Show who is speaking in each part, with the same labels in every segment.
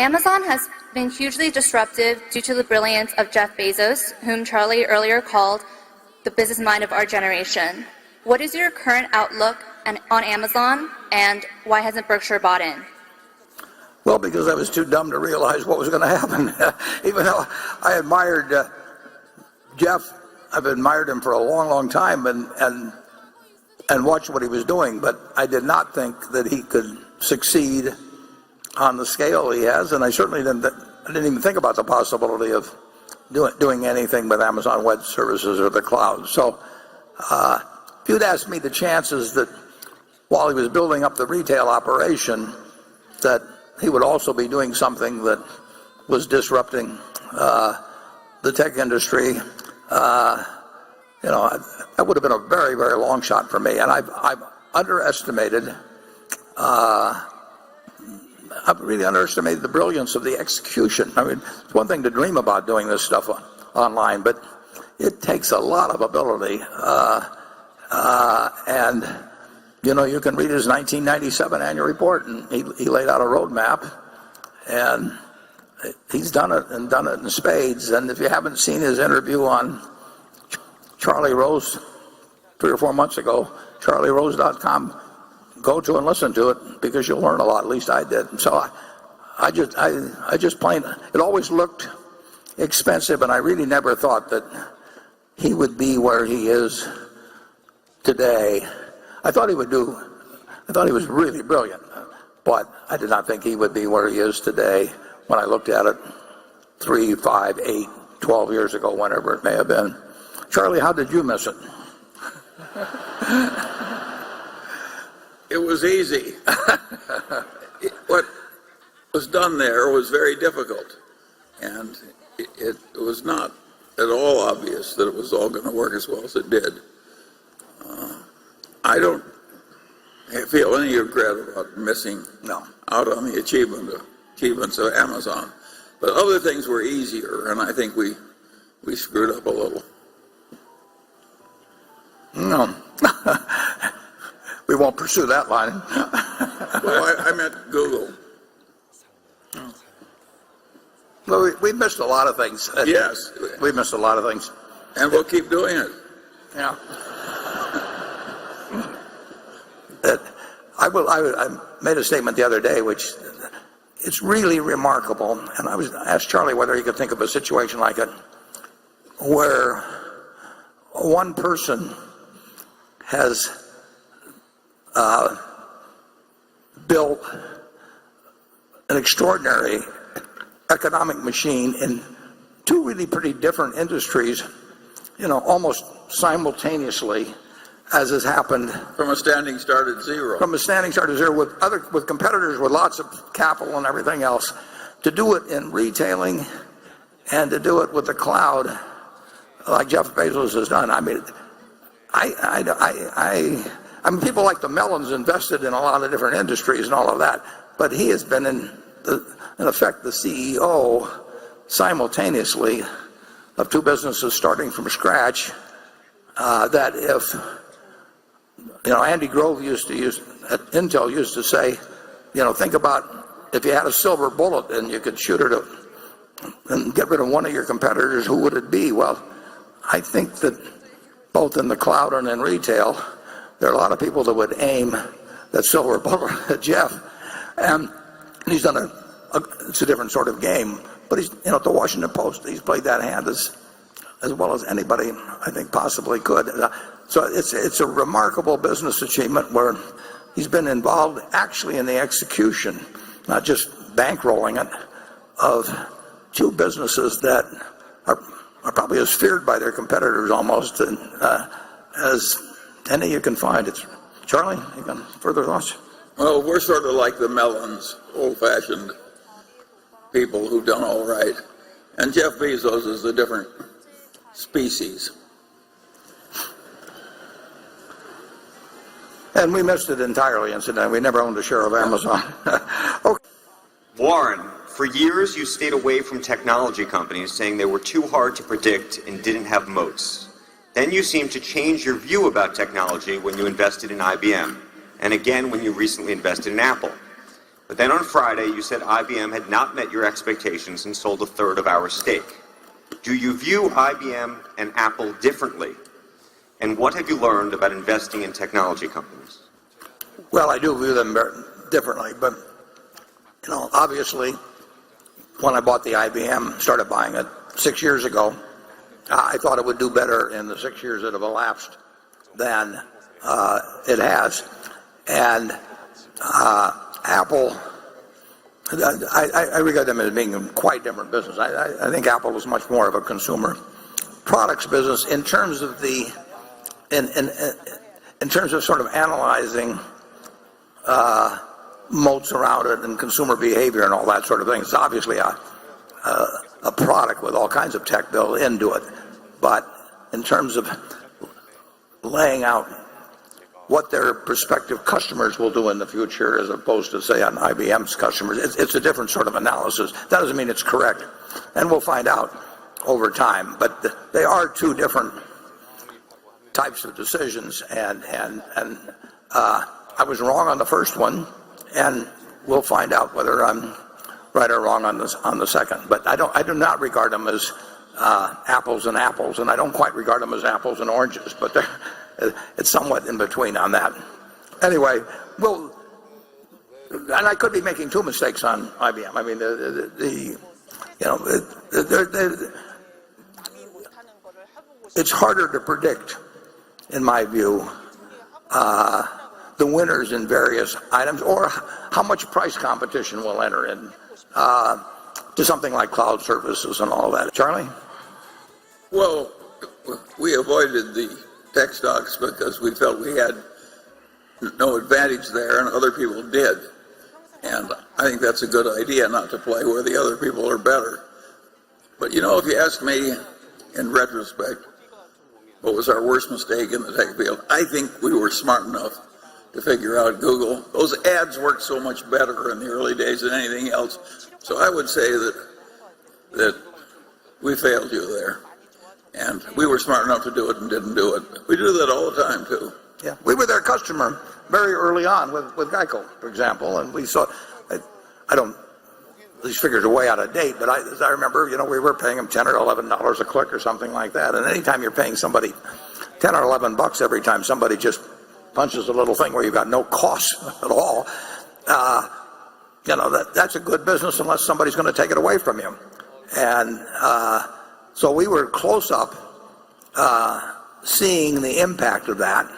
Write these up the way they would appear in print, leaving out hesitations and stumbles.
Speaker 1: Amazon has been hugely disruptive due to the brilliance of Jeff Bezos, whom Charlie earlier called the business mind of our generation. What is your current outlook on Amazon, and why hasn't Berkshire bought in?
Speaker 2: Well, because I was too dumb to realize what was going to happen. Even though I admired Jeff, I've admired him for a long, long time and watched what he was doing, but I did not think that he could succeed on the scale he has, and I certainly didn't even think about the possibility of doing anything with Amazon Web Services or the cloud. So if you'd asked me the chances that while he was building up the retail operation, that he would also be doing something that was disrupting the tech industry, that would have been a very, very long shot for me. And I've underestimated, I've really underestimated the brilliance of the execution. I mean, it's one thing to dream about doing this stuff online, but it takes a lot of ability. And you can read his 1997 annual report, and he laid out a roadmap, and he's done it in spades. And if you haven't seen his interview on Charlie Rose 3 or 4 months ago, charlierose.com, go to and listen to it, because you'll learn a lot. At least I did. So I just plain, it always looked expensive, and I really never thought that he would be where he is today. I thought he was really brilliant, but I did not think he would be where he is today when I looked at it 3, 5, 8, 12 years ago, whenever it may have been. Charlie, how did you miss it?
Speaker 3: It was easy. What was done there was very difficult, and it was not at all obvious that it was all going to work as well as it did. I don't feel any regret about missing out on the achievements of Amazon, but other things were easier, and I think we screwed up a little.
Speaker 2: No. We won't pursue that line.
Speaker 3: Well, I meant Google.
Speaker 2: Well, we missed a lot of things.
Speaker 3: Yes.
Speaker 2: We missed a lot of things.
Speaker 3: And we'll keep doing it.
Speaker 2: Yeah. I made a statement the other day, which it's really remarkable, and I asked Charlie whether he could think of a situation like it, where one person has built an extraordinary economic machine in 2 really pretty different industries, almost simultaneously, as has happened.
Speaker 3: From a standing start at zero.
Speaker 2: From a standing start at zero with competitors with lots of capital and everything else. To do it in retailing and to do it with the cloud, like Jeff Bezos has done. I mean, I mean, people like the Mellons invested in a lot of different industries and all of that, but he has been in effect the CEO simultaneously of 2 businesses starting from scratch. That if Andy Grove at Intel used to say, think about if you had a silver bullet and you could shoot it and get rid of one of your competitors, who would it be? Well, I think that both in the cloud and in retail, there are a lot of people that would aim that silver bullet at Jeff, and he's done it's a different sort of game. But he's, at the Washington Post, he's played that hand as well as anybody I think possibly could. So it's a remarkable business achievement where he's been involved actually in the execution, not just bankrolling it, of 2 businesses that are probably as feared by their competitors almost as any you can find. Charlie, you got further thoughts?
Speaker 3: Well, we're sort of like the Mellons, old-fashioned people who've done all right. And Jeff Bezos is a different species.
Speaker 2: And we missed it entirely, incidentally. We never owned a share of Amazon. Okay.
Speaker 4: Warren, for years you stayed away from technology companies, saying they were too hard to predict and didn't have moats. Then you seemed to change your view about technology when you invested in IBM, and again when you recently invested in Apple. But then on Friday, you said IBM had not met your expectations and sold a third of our stake. Do you view IBM and Apple differently? And what have you learned about investing in technology companies?
Speaker 2: Well, I do view them differently, but obviously, when I bought the IBM, started buying it 6 years ago, I thought it would do better in the 6 years that have elapsed than it has. And Apple, I regard them as being a quite different business. I think Apple is much more of a consumer products business in terms of in terms of sort of analyzing moats around it and consumer behavior and all that sort of thing. It's obviously a product with all kinds of tech built into it, but in terms of laying out what their prospective customers will do in the future as opposed to, say, on IBM's customers, it's a different sort of analysis. That doesn't mean it's correct, and we'll find out over time, but they are two different types of decisions, and I was wrong on the first one, and we'll find out whether I'm right or wrong on the second. But I do not regard them as apples and apples, and I don't quite regard them as apples and oranges, but it's somewhat in between on that. Anyway, and I could be making two mistakes on IBM. I mean, it's harder to predict, in my view, the winners in various items, or how much price competition will enter in to something like cloud services and all that. Charlie?
Speaker 3: Well, we avoided the tech stocks because we felt we had no advantage there and other people did. And I think that's a good idea, not to play where the other people are better. But if you ask me in retrospect, what was our worst mistake in the tech field? I think we were smart enough to figure out Google. Those ads worked so much better in the early days than anything else. So I would say that we failed you there. And we were smart enough to do it and didn't do it. We do that all the time, too.
Speaker 2: Yeah, we were their customer very early on with Geico, for example, and we saw, I don't, these figures are way out of date, but as I remember, we were paying them $10 or $11 a click or something like that. And anytime you're paying somebody 10 or 11 bucks every time somebody just punches a little thing where you've got no cost at all, that's a good business unless somebody's going to take it away from you. And so we were close up seeing the impact of that.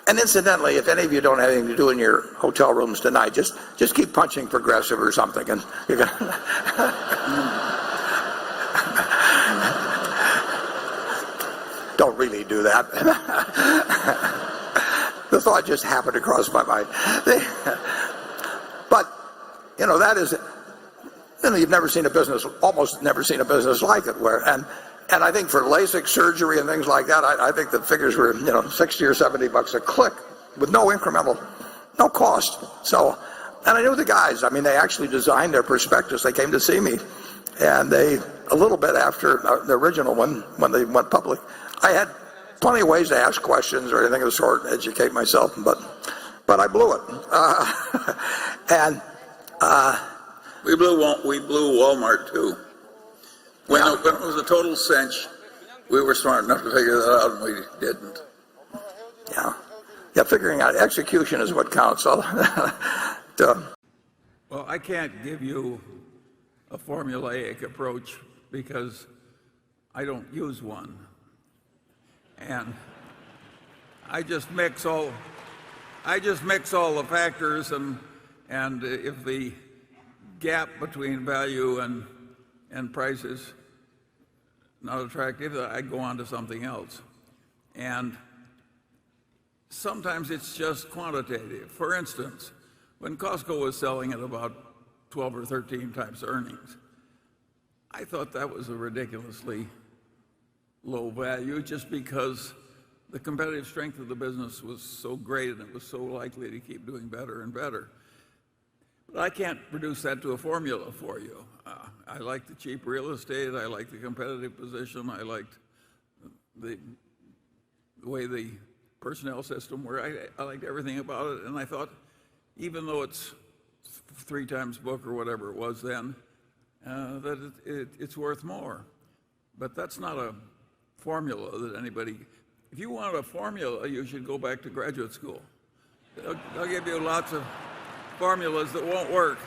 Speaker 2: And incidentally, if any of you don't have anything to do in your hotel rooms tonight, just keep punching Progressive or something, and you're gonna don't really do that. The thought just happened to cross my mind. But that is, you've never seen a business, almost never seen a business like it, where and I think for LASIK surgery and things like that, I think the figures were, 60 or 70 bucks a click with no incremental, no cost. So, and I knew the guys. I mean, they actually designed their prospectus. They came to see me, and a little bit after the original one, when they went public, I had plenty of ways to ask questions or anything of the sort, educate myself, but I blew it.
Speaker 3: We blew Walmart too. When it was a total cinch, we were smart enough to figure that out, and we didn't. Yeah, figuring out execution is what counts. So,
Speaker 5: well, I can't give you a formulaic approach because I don't use one, and I just mix all the factors, and if the gap between value and price is not attractive, I go on to something else. And sometimes it's just quantitative. For instance, when Costco was selling at about 12 or 13 times earnings, I thought that was a ridiculously low value just because the competitive strength of the business was so great and it was so likely to keep doing better and better. But I can't reduce that to a formula for you. I like the cheap real estate. I like the competitive position. I liked the way the personnel system worked. I liked everything about it. And I thought, even though it's 3 times book or whatever it was then, that it's worth more. But that's not a formula that anybody, if you want a formula, you should go back to graduate school. They'll give you lots of formulas that won't work.